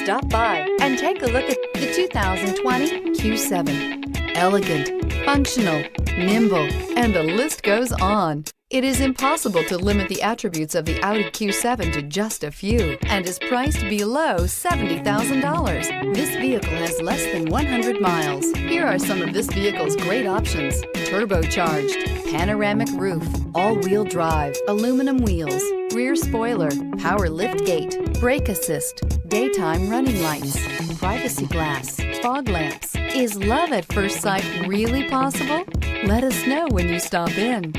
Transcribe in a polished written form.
Stop by and take a look at the 2020 Q7. Elegant, functional, nimble, and the list goes on. It is impossible to limit the attributes of the Audi Q7 to just a few and is priced below $70,000. This vehicle has less than 100 miles. Here are some of this vehicle's great options: turbocharged, panoramic roof, all-wheel drive, aluminum wheels, rear spoiler, power liftgate, brake assist, daytime running lights, privacy glass, fog lamps. Is love at first sight really possible? Let us know when you stop in.